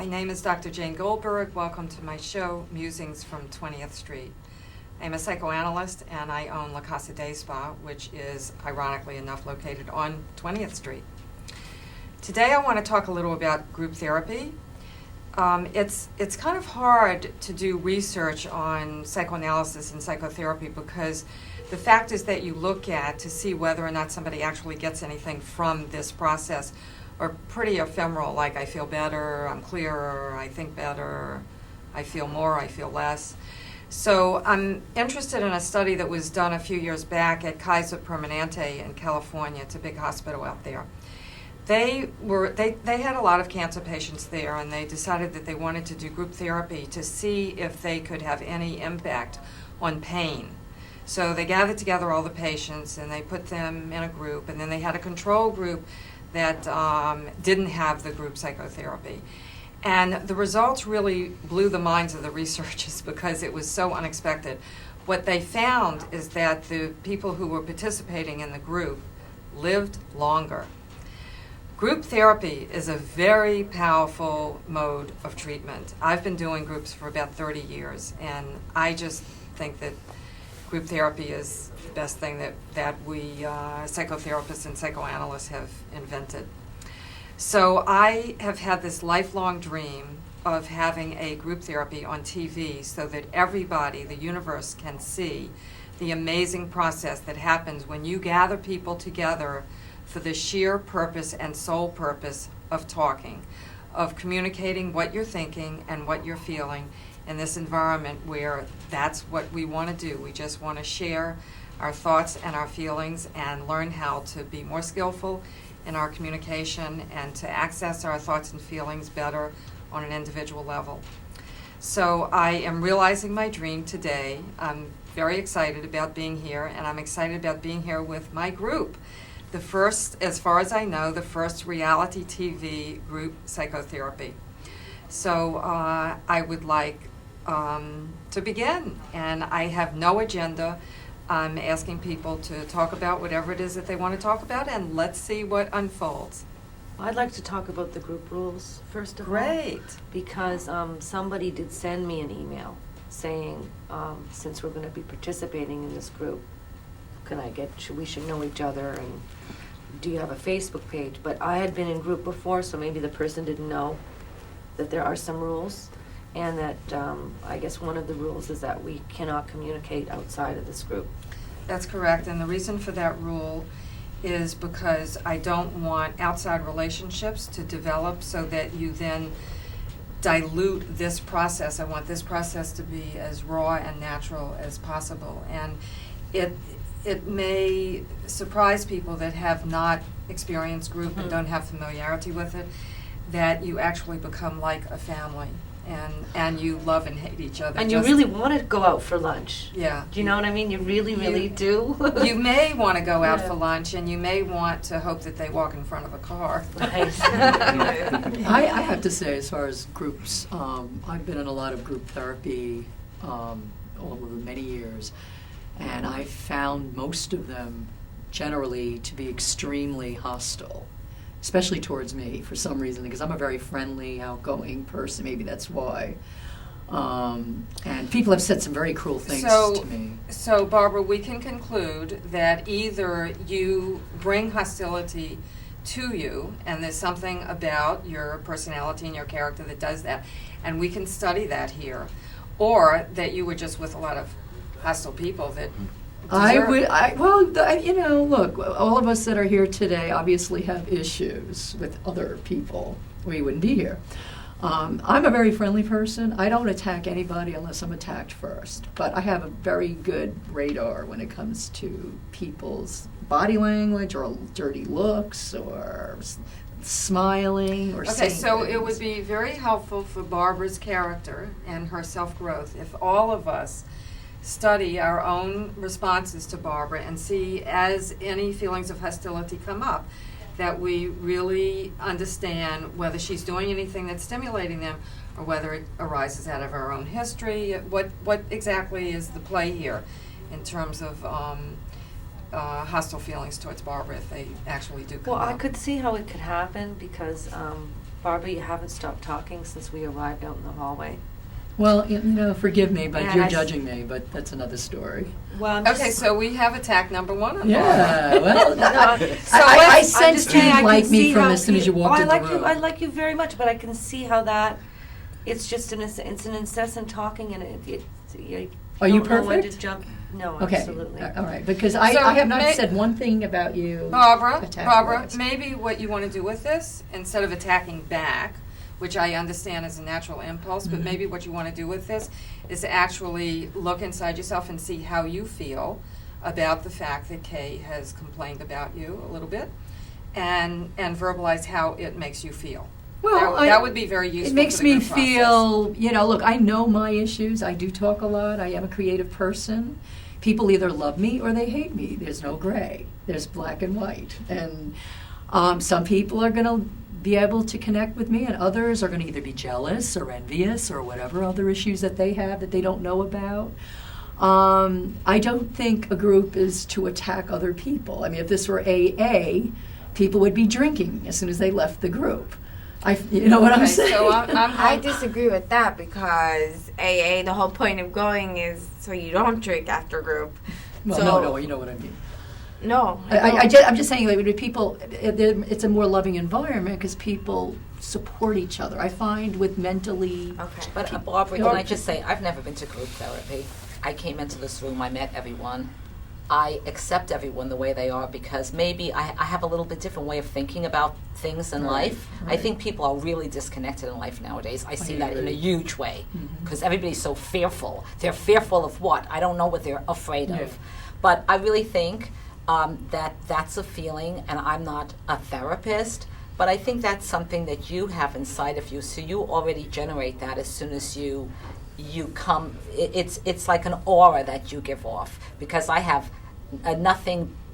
My name is Dr. Jane Goldberg. Welcome to my show, Musings from 20th Street. I'm a psychoanalyst and I own La Casa Day Spa, which is, ironically enough, located on 20th Street. Today I want to talk a little about group therapy. It's kind of hard to do research on psychoanalysis and psychotherapy because the fact is that you look at to see whether or not somebody actually gets anything from this process are pretty ephemeral, like I feel better, I'm clearer, I think better, I feel more, I feel less. So I'm interested in a study that was done a few years back at Kaiser Permanente in California. It's a big hospital out there. They had a lot of cancer patients there, and they decided that they wanted to do group therapy to see if they could have any impact on pain. So they gathered together all the patients and they put them in a group, and then they had a control group that didn't have the group psychotherapy. And the results really blew the minds of the researchers because it was so unexpected. What they found is that the people who were participating in the group lived longer. Group therapy is a very powerful mode of treatment. I've been doing groups for about 30 years, and I just think that group therapy is the best thing that we psychotherapists and psychoanalysts have invented. So I have had this lifelong dream of having a group therapy on TV so that everybody, the universe, can see the amazing process that happens when you gather people together for the sheer purpose and sole purpose of talking, of communicating what you're thinking and what you're feeling in this environment where that's what we want to do. We just want to share our thoughts and our feelings and learn how to be more skillful in our communication and to access our thoughts and feelings better on an individual level. So I am realizing my dream today. I'm very excited about being here, and I'm excited about being here with my group. The first, as far as I know, the first reality TV group psychotherapy. So I would like to begin, and I have no agenda. I'm asking people to talk about whatever it is that they want to talk about, and let's see what unfolds. I'd like to talk about the group rules first of all. Great. Because somebody did send me an email saying, since we're going to be participating in this group, we should know each other, and do you have a Facebook page? But I had been in group before, so maybe the person didn't know that there are some rules, and that I guess one of the rules is that we cannot communicate outside of this group. That's correct, and the reason for that rule is because I don't want outside relationships to develop so that you then dilute this process. I want this process to be as raw and natural as possible, and it may surprise people that have not experienced group and don't have familiarity with it, that you actually become like a family, and you love and hate each other. And you really want to go out for lunch. Yeah. Do you know what I mean? You really do. You may want to go out for lunch, and you may want to hope that they walk in front of a car. Nice. I have to say, as far as groups, I've been in a lot of group therapy over many years, and I found most of them generally to be extremely hostile, especially towards me for some reason, because I'm a very friendly, outgoing person. Maybe that's why. And people have said some very cruel things to me. So, Barbara, we can conclude that either you bring hostility to you, and there's something about your personality and your character that does that, and we can study that here, or that you were just with a lot of hostile people that look, all of us that are here today obviously have issues with other people. We wouldn't be here. I'm a very friendly person. I don't attack anybody unless I'm attacked first. But I have a very good radar when it comes to people's body language or dirty looks or smiling or saying so things. It would be very helpful for Barbara's character and her self-growth if all of us study our own responses to Barbara and see, as any feelings of hostility come up, that we really understand whether she's doing anything that's stimulating them or whether it arises out of our own history. What exactly is the play here in terms of hostile feelings towards Barbara if they actually do come Well, up? I could see how it could happen because Barbara, you haven't stopped talking since we arrived out in the hallway. Well, forgive me, but And you're I s- judging me, but that's another story. Well, I'm Okay, so we have attack number one on Yeah, well, So I I'm sensed just saying you I like can me see from how as soon as you walked in the room. I like you very much, but I can see how that, it's just it's an incessant talking, and you Are you don't know when to perfect? jump. No, Okay, absolutely. all right, because I So have not may- said one thing about you. Barbara, attack-wise. maybe what you want to do with this, instead of attacking back, which I understand is a natural impulse, but Mhm. maybe what you want to do with this is actually look inside yourself and see how you feel about the fact that Kay has complained about you a little bit, and verbalize how it makes you feel. Well, that would be very useful. It makes for the me group process. feel, look, I know my issues. I do talk a lot. I am a creative person. People either love me or they hate me. There's no gray. There's black and white. And some people are going to be able to connect with me, and others are going to either be jealous or envious or whatever other issues that they have that they don't know about. I don't think a group is to attack other people. I mean, if this were AA, people would be drinking as soon as they left the group. You know what I'm Okay, saying? so I disagree with that because AA, the whole point of going is so you don't drink after group. Well, so, no, you know what I mean. No. I'm just saying, like, people, it's a more loving environment because people support each other. I find with mentally. Okay. But Barbara, can I just say, I've never been to group therapy. I came into this room, I met everyone. I accept everyone the way they are because maybe I have a little bit different way of thinking about things in life. right. I think people are really disconnected in life nowadays. I see that in a agree. huge way because everybody's so fearful. They're fearful of what? I don't know what they're afraid Yeah. of. But I really think that that's a feeling, and I'm not a therapist, but I think that's something that you have inside of you. So you already generate that as soon as you come. It's like an aura that you give off because I have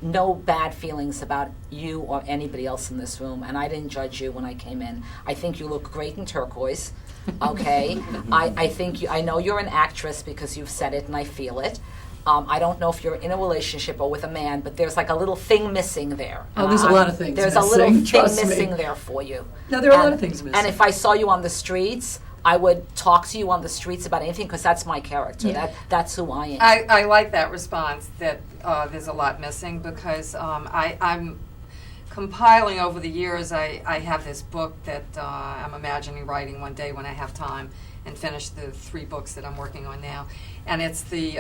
no bad feelings about you or anybody else in this room, and I didn't judge you when I came in. I think you look great in turquoise. Okay, I know you're an actress because you've said it, and I feel it. I don't know if you're in a relationship or with a man, but there's like a little thing missing there. Oh, there's a lot of things There's missing, a little thing trust me. missing there for you. No, there are a lot of things missing. And if I saw you on the streets, I would talk to you on the streets about anything because that's my character. Yeah. That's who I am. I like that response that there's a lot missing because I'm compiling over the years. I have this book that I'm imagining writing one day when I have time and finish the 3 books that I'm working on now. And it's the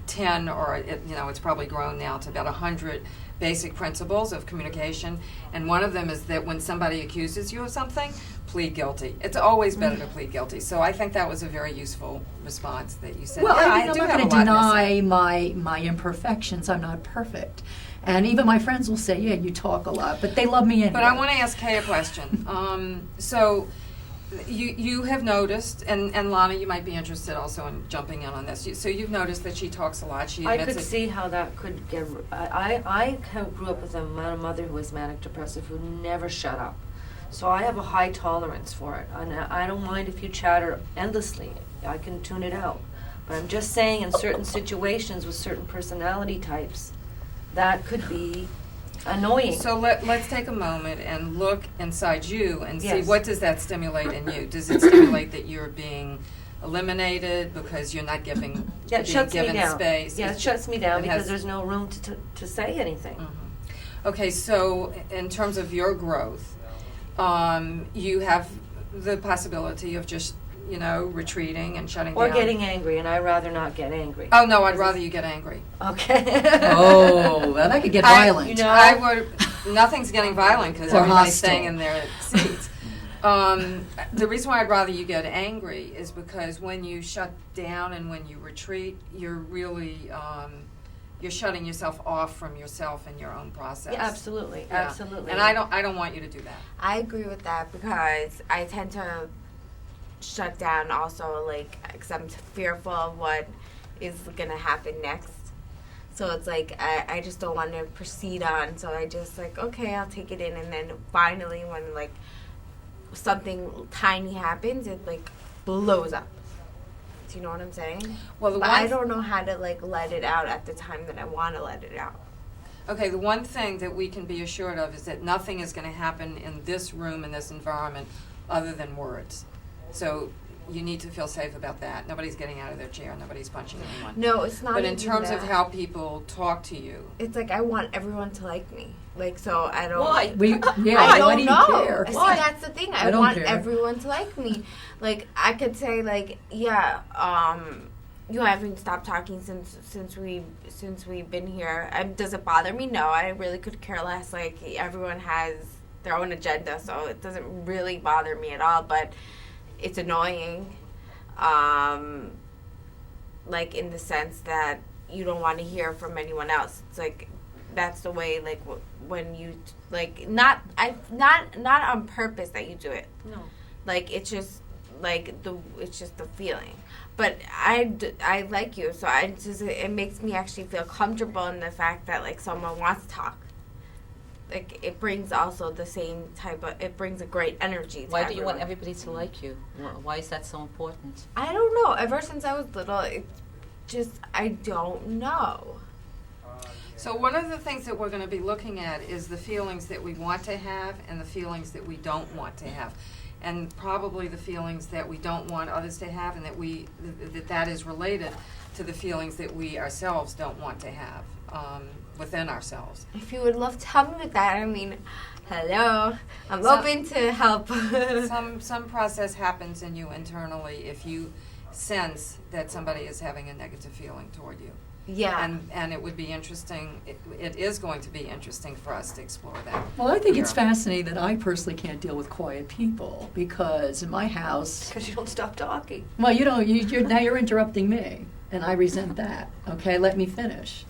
10, or it's probably grown now to about 100 basic principles of communication. And one of them is that when somebody accuses you of something, plead guilty. It's always better to plead guilty. So I think that was a very useful response that you said. Well, Yeah, I'm do not have going a to lot missing. deny my imperfections. I'm not perfect. And even my friends will say, yeah, you talk a lot, but they love me anyway. But I want to ask Kay a question. So you have noticed, and Lana, you might be interested also in jumping in on this. So you've noticed that she talks a lot. She I admits could it. see how that could get. I grew up with a mother who was manic depressive who never shut up, so I have a high tolerance for it, and I don't mind if you chatter endlessly. I can tune it out, but I'm just saying in certain situations with certain personality types, that could be annoying. So let's take a moment and look inside you and see Yes. what does that stimulate in you. Does it stimulate that you're being eliminated because you're not giving Yeah, it being shuts me given down. space? Yeah, it shuts me down it because has- there's no room to say anything. Okay, so in terms of your growth, you have the possibility of just, retreating and shutting Or down. getting angry, and I'd rather not get angry. Oh, no, I'd rather you get angry. Okay. Oh, well, that could get violent. I would, nothing's getting violent because Or everybody's hostile. staying in their seats. The reason why I'd rather you get angry is because when you shut down and when you retreat, you're really, you're shutting yourself off from yourself and your own process. Yeah, absolutely, Yeah. absolutely. And I don't want you to do that. I agree with that because I tend to shut down also, because I'm fearful of what is going to happen next. So it's like I just don't want to proceed on. So I just okay, I'll take it in. And then finally when something tiny happens, it blows up. Do you know what I'm saying? Well, But I don't know how to let it out at the time that I want to let it out. Okay, the one thing that we can be assured of is that nothing is going to happen in this room, in this environment, other than words. So you need to feel safe about that. Nobody's getting out of their chair. Nobody's punching anyone. No, it's not. But in even terms of that. how people talk to you, It's like I want everyone to like me. Like, so I don't. Why? I why don't do you know. care? See, Why? that's the thing. I I don't want care. everyone to like me. Like, I could say, like, yeah, you haven't stopped talking since we've been here. Does it bother me? No, I really could care less. Like, everyone has their own agenda, so it doesn't really bother me at all. But it's annoying, like, in the sense that you don't want to hear from anyone else. It's like that's the way, like, when you, like, not on purpose that you do it. No. Like, it's just like it's just the feeling. But I like you, so it makes me actually feel comfortable in the fact that, like, someone wants to talk. Like, it brings also the same type of, it brings a great energy to Why do you want everyone. everybody to like you? Why is that so important? I don't know. Ever since I was little, it's just, I don't know. so one of the things that we're going to be looking at is the feelings that we want to have and the feelings that we don't want to have. And probably the feelings that we don't want others to have, and that is related to the feelings that we ourselves don't want to have within ourselves. If you would love to help me with that, I mean, hello. I'm So- open to help. Some process happens in you internally if you sense that somebody is having a negative feeling toward you. Yeah. And it would be interesting, it is going to be interesting for us to explore that. Well, I think it's Yeah. fascinating that I personally can't deal with quiet people because in my house, Because you don't stop talking. well, you don't. Now you're interrupting me, and I resent that. Okay, let me finish.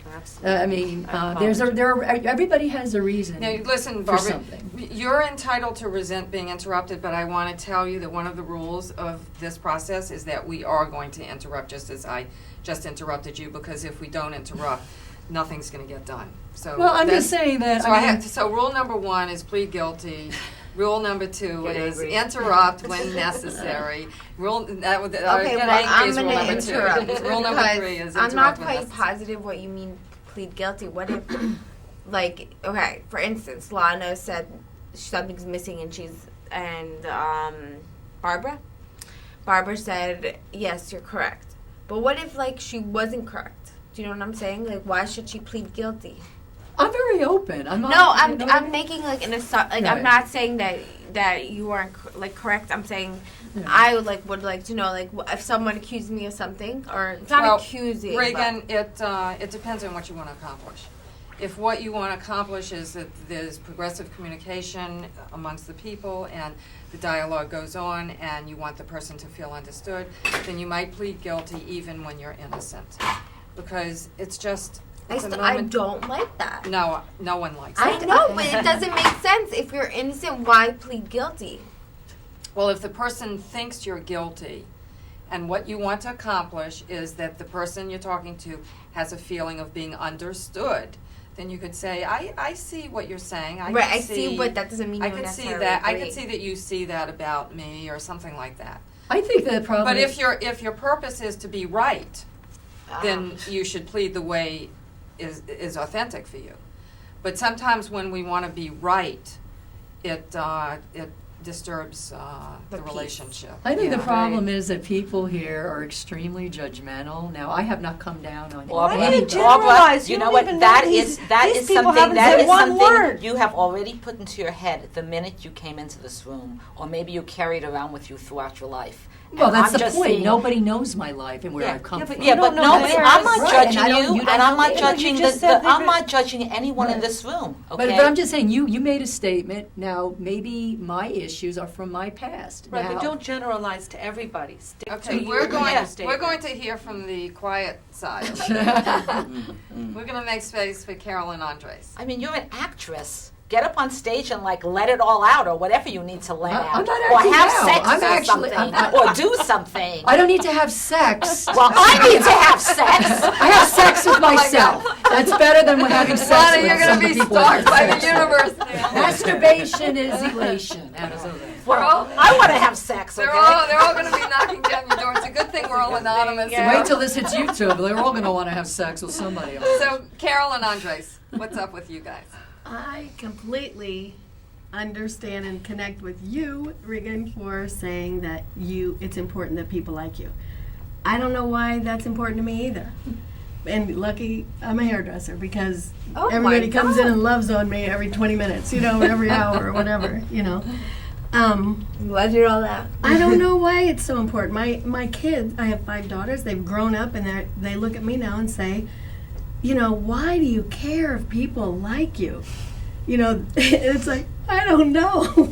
I mean, everybody has a reason. Now, listen, for Barbara, something. you're entitled to resent being interrupted, but I want to tell you that one of the rules of this process is that we are going to interrupt, just as I just interrupted you, because if we don't interrupt, nothing's going to get done. So Well, I'm that's- just saying that. So, so rule number 1 is plead guilty. Rule number 2 Get is angry. interrupt when necessary. Rule Okay, get well, angry I'm is rule gonna number interrupt 2. Rule number because 3 is I'm not interrupt when quite necessary. positive what you mean plead guilty. What if, like, okay, for instance, Lana said something's missing and Barbara said, yes, you're correct. But what if, like, she wasn't correct? Do you know what I'm saying? Like, why should she plead guilty? I'm very open. I'm not, No, you know, I'm making, like, an assumption. Like, I'm Right. not saying that you aren't, like, correct. I'm saying Yeah. I would like to know, like, if someone accused me of something, or it's not Well, accusing. Reagan, it depends on what you want to accomplish. If what you want to accomplish is that there's progressive communication amongst the people and the dialogue goes on and you want the person to feel understood, then you might plead guilty even when you're innocent. Because it's just, it's a I moment. don't like that. No, no one likes I it. know, but it doesn't make sense. If you're innocent, why plead guilty? Well, if the person thinks you're guilty and what you want to accomplish is that the person you're talking to has a feeling of being understood, then you could say, I see what you're saying. Right, I see, but that doesn't mean I you could see necessarily that. I agree. could see that you see that about me, or something like that. I think the problem. But is, if your purpose is to be right, then you should plead the way is authentic for you. But sometimes when we want to be right, it disturbs the peace. relationship. I think Yeah. the problem is that people here are extremely judgmental. Now, I have not come down on Barbara, Why do you anybody. generalize? You you know don't what? even That know is these something people haven't that said is one something word. you have already put into your head the minute you came into this room, or maybe you carried around with you throughout your life. Well, And that's I'm the just point. saying- Nobody knows my life and where Yeah. I've come Yeah, but from. you Yeah, don't but know nobody. theirs. I'm not Right, judging and I don't- you, you and don't I'm know not either. judging You just said I'm that- not judging anyone in Right. this room. Okay. But I'm just saying, you made a statement. Now, maybe my issues are from my past. Right, now, but don't generalize to everybody. Stick Okay, to we're your going statement. to hear from the quiet side. We're going to make space for Carolyn Andres. I mean, you're an actress. Get up on stage and like let it all out, or whatever you need to let I'm out, not or acting have now. sex I'm or actually- something, I'm- or do something. I don't need to have sex. Well, I need to have sex. I have sex with myself. That's better than having sex Lana, with you're going some to be people stalked by have the sex. universe. Masturbation is elation. Well, I want to have sex. Okay. They're all going to be knocking down your door. It's a good thing we're all anonymous. Wait till this hits YouTube. They're all going to want to have sex with somebody else. So, Carolyn Andres, what's up with you guys? I completely understand and connect with you, Regan, for saying that it's important that people like you. I don't know why that's important to me either. And lucky I'm a hairdresser, because everybody comes in and loves on me every 20 minutes, every hour or whatever, Glad you're all that. I don't know why it's so important. My kids, I have 5 daughters, they've grown up, and they look at me now and say, why do you care if people like you? It's like, I don't know,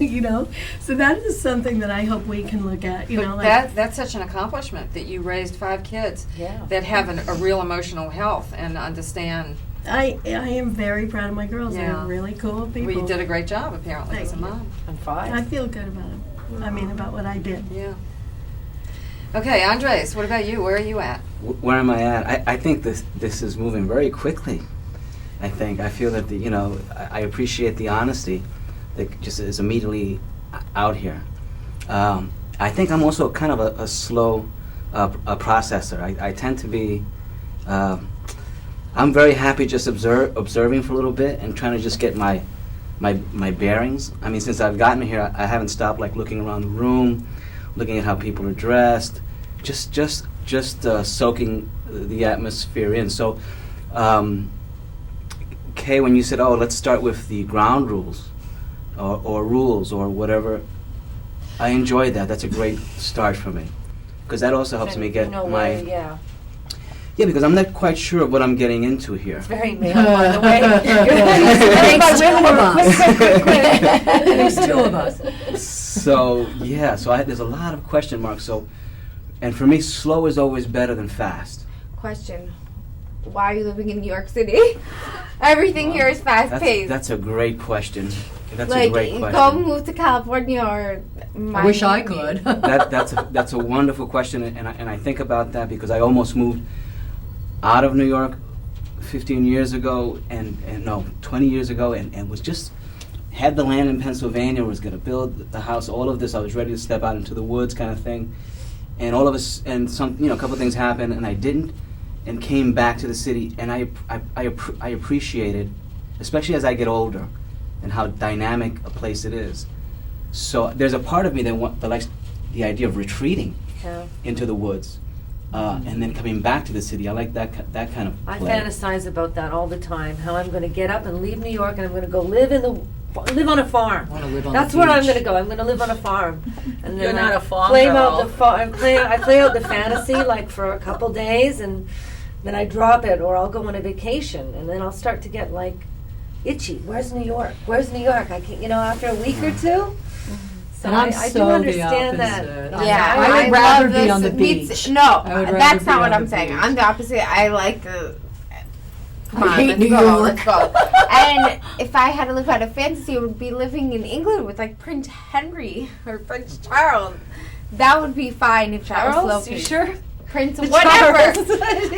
So that is something that I hope we can look at, But that's such an accomplishment, that you raised 5 kids that have a real emotional health and understand. I am very proud of my girls. They're really cool people. Well, you did a great job, apparently, Thank as a you. mom. I'm 5. I feel good about it. About what I did. Yeah. Okay, Andres, what about you? Where are you at? Where am I at? I think this is moving very quickly. I feel that I appreciate the honesty that just is immediately out here. I think I'm also kind of a slow a processor. I tend to be. I'm very happy just observing for a little bit and trying to just get my bearings. I mean, since I've gotten here, I haven't stopped looking around the room, looking at how people are dressed, just soaking the atmosphere in. So, Kay, when you said, "Oh, let's start with the ground rules," or rules, or whatever, I enjoy that. That's a great start for me, because that also helps me get my. Yeah, because I'm not quite sure what I'm getting into here. It's very male, by the way. There's 2 of us. So there's a lot of question marks. And for me, slow is always better than fast. Question: why are you living in New York City? Everything here is fast-paced. That's a great question. That's a great question. Go move to California or Miami. I wish I could. That's a wonderful question, and I think about that because I almost moved out of New York 15 years ago, and 20 years ago, and was just had the land in Pennsylvania, was going to build the house, all of this. I was ready to step out into the woods, kind of thing, and all of us, and a couple of things happened, and I didn't, and came back to the city, and I appreciated, especially as I get older, and how dynamic a place it is. So there's a part of me that likes the idea of retreating into the woods. And then coming back to the city. I like that kind of play. I fantasize about that all the time, how I'm going to get up and leave New York and I'm going to go live on a farm. That's where I'm going to go. I'm going to live on a farm. And then You're not a farm play girl. I play out the fantasy for a couple days, and then I drop it, or I'll go on a vacation, and then I'll start to get itchy. Where's New York? I can't, after a week or two. So And I'm I so do understand the that. opposite. Yeah, I would rather be on the beach. No, I would rather that's be not on what I'm the saying. beach. I'm the opposite. I like the. Come on, hate let's New go, York. let's go. And if I had to live out a fantasy, it would be living in England with Prince Henry or Prince Charles. That would be fine if that was slow Charles, you paced. sure? Prince, The whatever. Charles.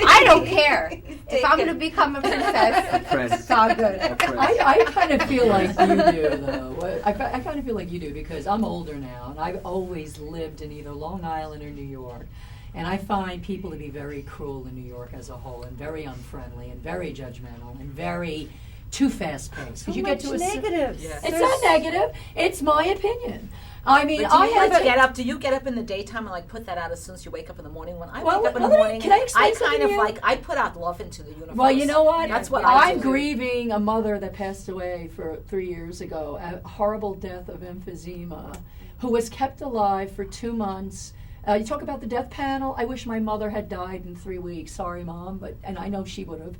I don't care. If I'm going to become a princess, Prince. it's all good. I kind of feel like you do, though. I kind of feel like you do because I'm older now, and I've always lived in either Long Island or New York. And I find people to be very cruel in New York as a whole, and very unfriendly, and very judgmental, and very too fast-paced. So you much get to negatives. It's not negative. It's my opinion. I mean, But I have get up? Do you get up in the daytime and put that out as soon as you wake up in the morning? When I Well, wake up in the let me- morning, can I explain I something kind of to you? I put out love into the universe. Well, you know what? That's what I I'm do. grieving a mother that passed away 3 years ago, a horrible death of emphysema, who was kept alive for 2 months. You talk about the death panel. I wish my mother had died in 3 weeks. Sorry, Mom, and I know she would have.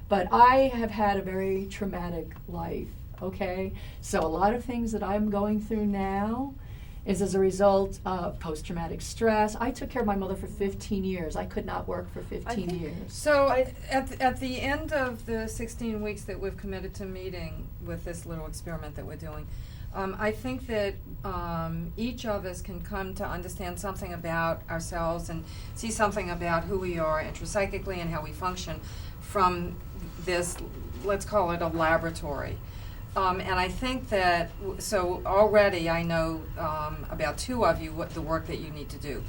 But I have had a very traumatic life, okay? So a lot of things that I'm going through now is as a result of post-traumatic stress. I took care of my mother for 15 years. I could not work for 15 years. So at the end of the 16 weeks that we've committed to meeting with this little experiment that we're doing, I think that each of us can come to understand something about ourselves and see something about who we are intrapsychically and how we function from this, let's call it a laboratory. And I think that, so already I know about 2 of you what the work that you need to do.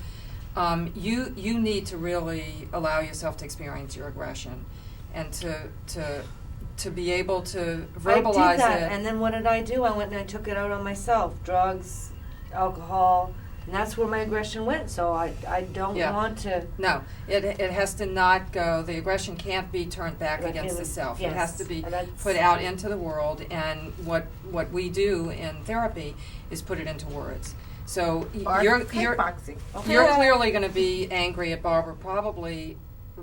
You need to really allow yourself to experience your aggression and to to be able to I verbalize did that, it. and then what did I do? I went and I took it out on myself. Drugs, alcohol, and that's where my aggression went. So I don't Yeah. want to. No, it has to not go, the aggression can't be turned back Right, against the self. It has to be and that's- put out into the world, and what we do in therapy is put it into words. So Or you're kickboxing. clearly going to be angry at Barbara, probably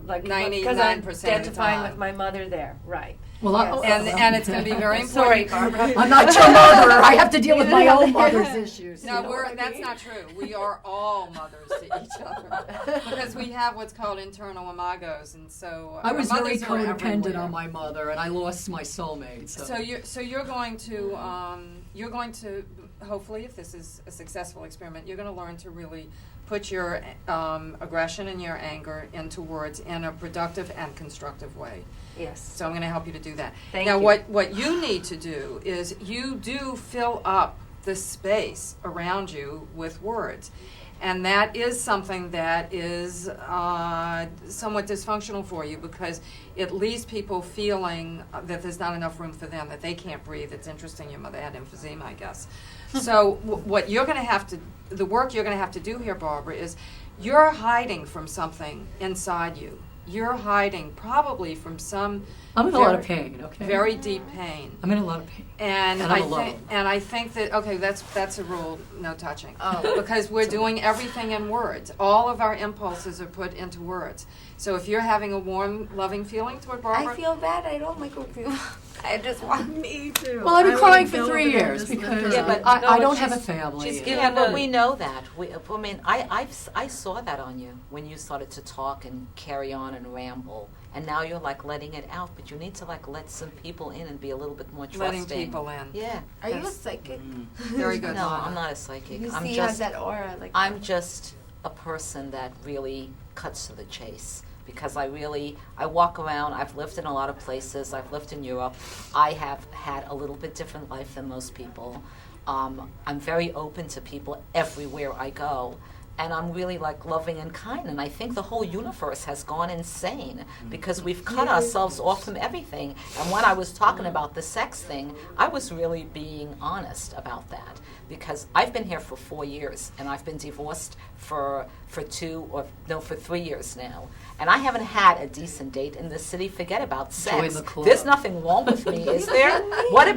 Like 99% because of I'm the identifying time. with my mother there, right? Well, And it's going to be very important. Sorry, Barbara. I'm not your mother. I have to deal with my own mother's issues. No, you know what I that's mean? not true. We are all mothers to each other because we have what's called internal imagos, and so I our was very mothers are codependent everywhere. on my mother, and I lost my soulmate. So, So you're going to hopefully, if this is a successful experiment, you're going to learn to really put your aggression and your anger into words in a productive and constructive way. Yes. So I'm going to help you to do that. Thank now, you. what you need to do is you do fill up the space around you with words. And that is something that is somewhat dysfunctional for you because it leaves people feeling that there's not enough room for them, that they can't breathe. It's interesting, your mother had emphysema, I guess. So what you're going to have to, the work you're going to have to do here, Barbara, is you're hiding from something inside you. You're hiding probably from some I'm in a lot of pain. Okay. very deep pain. I'm in a lot of pain. And I'm alone. I think that that's a rule, no touching. Oh. Because we're doing everything in words. All of our impulses are put into words. So if you're having a warm, loving feeling toward Barbara, I feel bad. I don't like her feel. I just want Me too. Well, I've been I crying would for go 3 over there years and just lift because her Yeah, up. but I no, don't have a she's- family. she's giving Yeah, but a- we know that. I mean, I saw that on you when you started to talk and carry on and ramble, and now you're like letting it out. But you need to like let some people in and be a little bit more trusting. letting people in. Yeah. Are you a psychic? Very good. No, I'm not a psychic. You I'm see, just has that aura. Like I'm just a person that really cuts to the chase because I walk around, I've lived in a lot of places, I've lived in Europe, I have had a little bit different life than most people. I'm very open to people everywhere I go. And I'm really like loving and kind, and I think the whole universe has gone insane because we've cut ourselves off from everything. And when I was talking about the sex thing, I was really being honest about that because I've been here for 4 years and I've been divorced for 3 years now, and I haven't had a decent date in this city. Forget about Join sex. the club. There's nothing wrong with me, is there?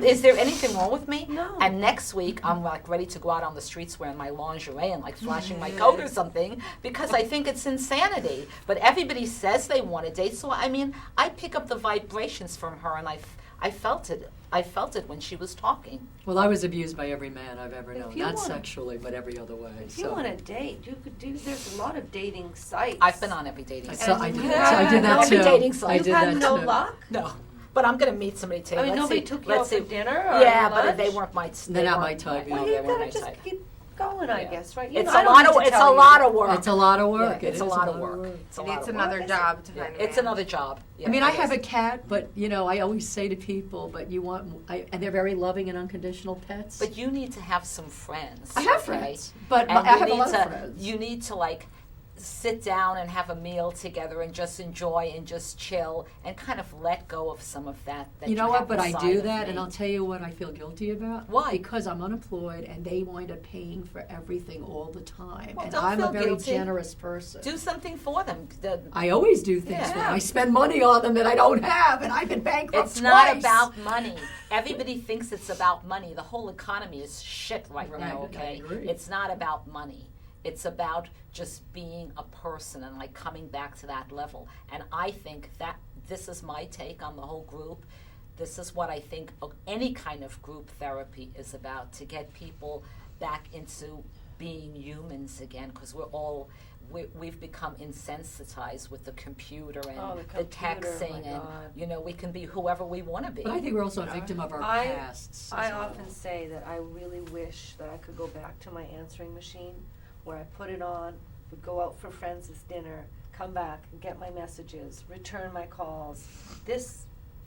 Is there anything wrong with me? No. And next week I'm like ready to go out on the streets wearing my lingerie and like flashing my coat or something because I think it's insanity. But everybody says they want to date, so I mean, I pick up the vibrations from her, and I felt it. I felt it when she was talking. Well, I was abused by every man I've ever known. you Not wanna- sexually, but every other way. If you want to date, you could do. There's a lot of dating sites. I've been on every dating I, site. saw, I, And did, you so have I did that no too. dating site. I You've did had that no too. luck. No, but I'm gonna meet somebody today. I mean, Let's nobody see. took you Let's out see. for dinner. Or Yeah, but lunch? they weren't my. They're not my type, No, Well, they you weren't gotta my just type. keep going, I Yeah. guess, right? It's I a don't lot need of. to It's tell a you. lot of work. It's a lot of work. Yeah, it's It a is lot of work. It's a it lot needs of work. another job to Yeah, find a it's man. another job. Yeah, I mean, I it have is. a cat, but I always say to people, but you want, and they're very loving and unconditional pets. But you need to have some friends. I have okay? friends, but And I have a lot of to, friends. You need to like sit down and have a meal together and just enjoy and just chill and kind of let go of some of that. You know you what? have But I inside do of that, me. and I'll tell you what I feel guilty about. Why? Because I'm unemployed, and they wind up paying for everything all the time. Well, and don't I'm feel a very guilty. generous person. Do something for them. I always do things for them. Yeah. I spend money on them that I don't have, and I've been bankrupt It's twice. not about money. Everybody thinks it's about money. The whole economy is shit right Right, now, I okay? agree. It's not about money. It's about just being a person and like coming back to that level. And I think that this is my take on the whole group. This is what I think any kind of group therapy is about, to get people back into being humans again, because we've become insensitized with the computer and Oh, the the computer, texting, my and God. We can be whoever we want to be. But I think we're also a victim of our I- pasts. I as well. often say that I really wish that I could go back to my answering machine where I put it on, would go out for friends' dinner, come back, get my messages, return my calls.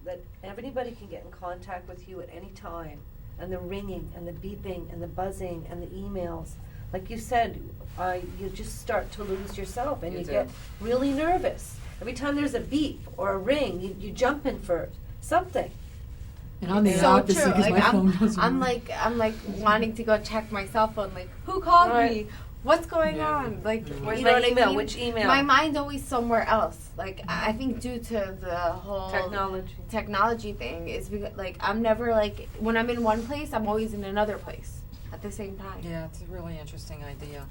That anybody can get in contact with you at any time. And the ringing and the beeping and the buzzing and the emails. Like you said, you just start to lose yourself and You you do. get really nervous. Every time there's a beep or a ring, you jump in for something. And I'm the It's so opposite true. because Like, my phone doesn't I'm work. like wanting to go check my cell phone. Like, who called me? Right. What's going Yeah. on? Like, Where's you know my what I email? mean? Which email? My mind's always somewhere else. Like, I think due to the whole technology thing is because, like, I'm never like when I'm in one place, I'm always in another place at the same time. Yeah, it's a really interesting idea.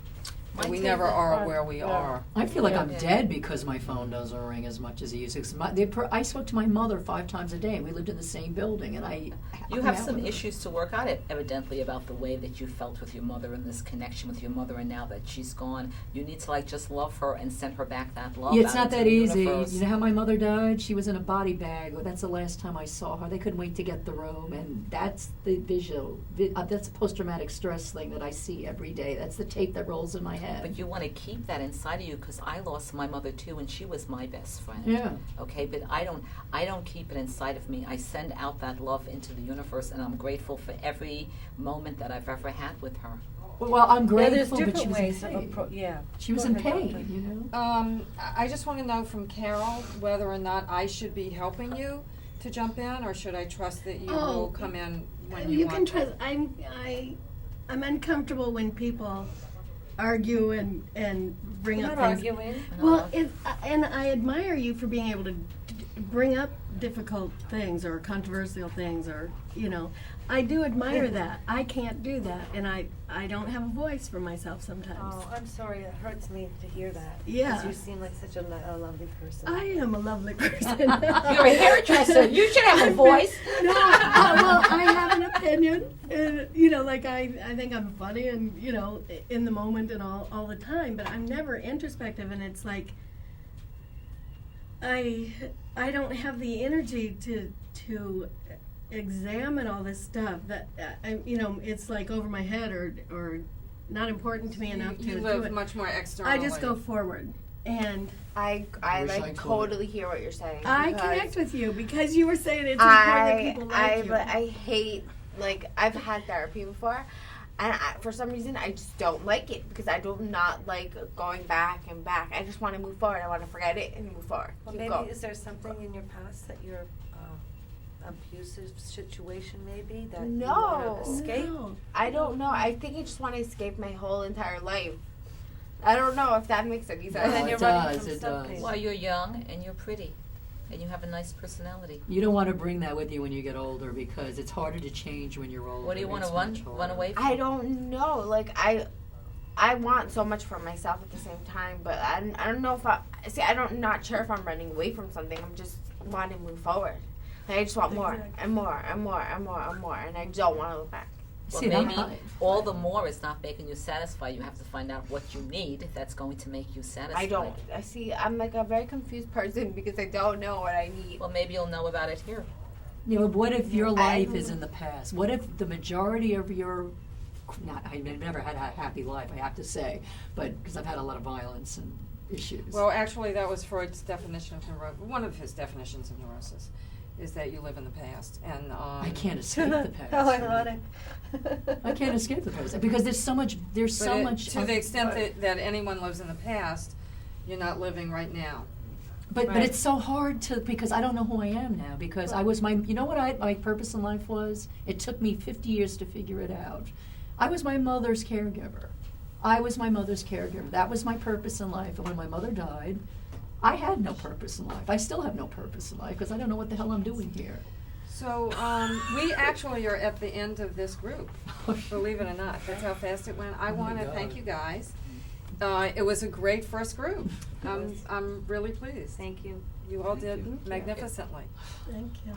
My But we take never on- are where we are. I feel like I'm Yeah. dead because my phone doesn't ring as much as it used to. I spoke to my mother 5 times a day, and we lived in the same building, and You hung have out some with her. issues to work out, evidently, about the way that you felt with your mother and this connection with your mother, and now that she's gone, you need to like just love her and send her back that love. Yeah, it's out not into that the easy. universe. You know how my mother died? She was in a body bag. That's the last time I saw her. They couldn't wait to get the room, and that's the visual. That's a post-traumatic stress thing that I see every day. That's the tape that rolls in my head. But you want to keep that inside of you, because I lost my mother too, and she was my best friend. Yeah. Okay, but I don't keep it inside of me. I send out that love into the universe, and I'm grateful for every moment that I've ever had with her. Well, I'm Yeah, there's grateful, but different she was ways in of pain. yeah. She was Go in ahead, pain, Doctor. you know? I just want to know from Carol whether or not I should be helping you to jump in, or should I trust that you will come in when you You want can to? trust. I'm uncomfortable when people argue and bring We're up not things. arguing. Well, and I admire you for being able to bring up difficult things or controversial things, or I do admire that. I can't do that, and I don't have a voice for myself sometimes. Oh, I'm sorry. It hurts me to hear that. Yeah. Because you seem like such a lovely person. I am a lovely person. You're a hairdresser. You should have a voice. No, well, I have an opinion, and like I think I'm funny, and in the moment and all the time. But I'm never introspective, and it's like I don't have the energy to examine all this stuff that it's like over my head or not important to me enough to You do live it. much more externally. I just go forward, and I wish I like could. totally hear what you're saying. I because connect with you because you were saying it's important that people like you. But I hate, like, I've had therapy before, and for some reason I just don't like it because I do not like going back and back. I just want to move forward. I want to forget it and move forward. Well, Keep maybe going. is there something in your past that your abusive situation maybe that you No. want to escape? No. I don't know. I think I just want to escape my whole entire life. I don't know if that makes any sense. And then it you're running does, from it something. does. Well, you're young and you're pretty, and you have a nice personality. You don't want to bring that with you when you get older because it's harder to change when you're older. What do you want to It's run much harder. run away from? I don't know. Like I want so much for myself at the same time, but I don't know if I'm not sure if I'm running away from something. I'm just wanting to move forward. Like, I just want more and more and more and more and more, and I don't want to look back. Well, See, maybe I'm- all the more is not making you satisfied. You have to find out what you need that's going to make you satisfied. I don't. I'm like a very confused person because I don't know what I need. Well, maybe you'll know about it here. What if your I life don't is know. in the past? What if the majority of your I've never had a happy life, I have to say, but because I've had a lot of violence and issues. Well, actually, that was Freud's definition of neurosis. One of his definitions of neurosis is that you live in the past, and I can't escape the past. How ironic. I can't escape the past because there's so much. There's But so much. to the extent that anyone lives in the past, you're not living right now. But Right. it's so hard to because I don't know who I am now because I was my my purpose in life was. It took me 50 years to figure it out. I was my mother's caregiver. That was my purpose in life. And when my mother died, I had no purpose in life. I still have no purpose in life because I don't know what the hell I'm doing here. So we actually are at the end of this group, believe it or not. That's how fast it went. I Oh my want to God. thank you guys. It was a great first group. I'm really pleased. Thank you. You all did you. magnificently. Thank you.